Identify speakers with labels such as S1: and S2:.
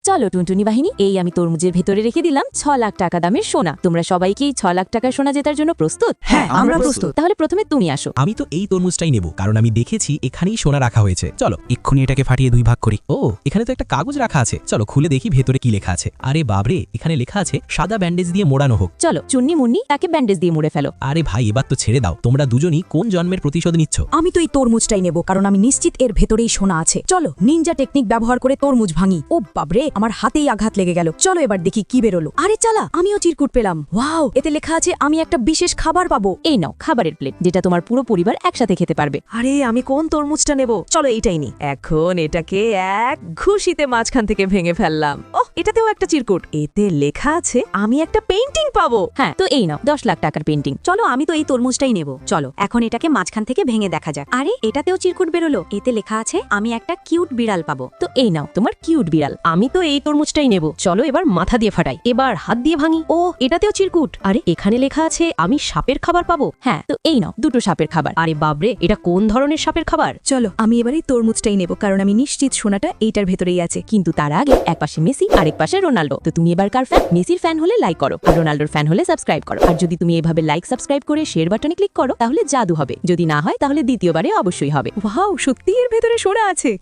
S1: চলো টুনটুনি বাহিনী, এই আমি তরমুজের ভেতরে রেখে দিলাম 6 লাখ টাকা দামের সোনা। তোমরা সবাই কি 6 লাখ টাকার সোনা জেতার জন্য প্রস্তুত?
S2: হ্যাঁ, আমরা প্রস্তুত।
S1: তাহলে প্রথমে তুমি আসো।
S3: আমি তো এই তরমুজটাই নেব, কারণ আমি দেখেছি এখানেই সোনা রাখা হয়েছে। চলো এক্ষুনি এটাকে ফাটিয়ে 2 ভাগ করি। ও, এখানে তো একটা কাগজ রাখা আছে। চলো খুলে দেখি ভেতরে কি লেখা আছে। আরে বাবরে, এখানে লেখা আছে সাদা ব্যান্ডেজ দিয়ে মোড়ানো হোক।
S1: চলো চুন্নি মুন্নি তাকে ব্যান্ডেজ দিয়ে মুড়ে ফেলো।
S3: আরে ভাই, এবার তো ছেড়ে দাও। তোমরা দুজনই কোন জন্মের প্রতিশোধ নিচ্ছ?
S2: আমি তো এই তরমুজটাই নেব, কারণ আমি নিশ্চিত এর ভেতরেই সোনা আছে। চলো নিনজা টেকনিক ব্যবহার করে তরমুজ ভাঙি। ও বাবরে, আমার হাতেই আঘাত লেগে গেল। চলো এবার দেখি কি বেরোলো। আরে চালা, আমিও চিরকুট পেলাম। ওয়াও, এতে লেখা আছে আমি একটা বিশেষ খাবার পাবো।
S1: এই নাও খাবারের প্লেট, যেটা তোমার পুরো পরিবার একসাথে খেতে পারবে।
S2: আরে আমি কোন তরমুজটা নেব? চলো এইটাই নি। এখন এটাকে এক ঘুষিতে মাঝখান থেকে ভেঙে ফেললাম। ওহ, এটাতেও একটা চিরকুট। এতে লেখা আছে আমি একটা পেইন্টিং পাবো।
S1: হ্যাঁ, তো এই নাও 10 লাখ টাকার পেন্টিং।
S4: চলো আমি তো এই তরমুজটাই নেব। চলো এখন এটাকে মাঝখান থেকে ভেঙে দেখা যাক। আরে এটাতেও চিরকুট বেরোলো। এতে লেখা আছে আমি একটা কিউট বিড়াল পাবো।
S1: তো এই নাও তোমার কিউট বিড়াল।
S5: আমি তো এই তরমুজটাই নেব। চলো এবার মাথা দিয়ে ফাটাই, এবার হাত দিয়ে ভাঙি। ও, এটাতেও চিরকুট। আরে এখানে লেখা আছে আমি সাপের খাবার পাবো।
S1: হ্যাঁ, তো এই নাও দুটো সাপের খাবার।
S5: আরে বাবরে, এটা কোন ধরনের সাপের খাবার?
S2: চলো আমি এবার এই তরমুজটাই নেব, কারণ আমি নিশ্চিত সোনাটা এইটার ভেতরেই আছে।
S1: কিন্তু তার আগে এক পাশে মেসি, আরেক পাশে রোনাল্ডো। তো তুমি এবার কার ফ্যান? মেসির ফ্যান হলে লাইক করো, আর রোনাল্ডোর ফ্যান হলে সাবস্ক্রাইব করো। আর যদি তুমি এভাবে লাইক সাবস্ক্রাইব করে শেয়ার বাটনে ক্লিক করো, তাহলে জাদু হবে। যদি না হয় তাহলে দ্বিতীয়বারে অবশ্যই হবে।
S2: ওয়াও, সত্যি এর ভেতরে সোনা আছে।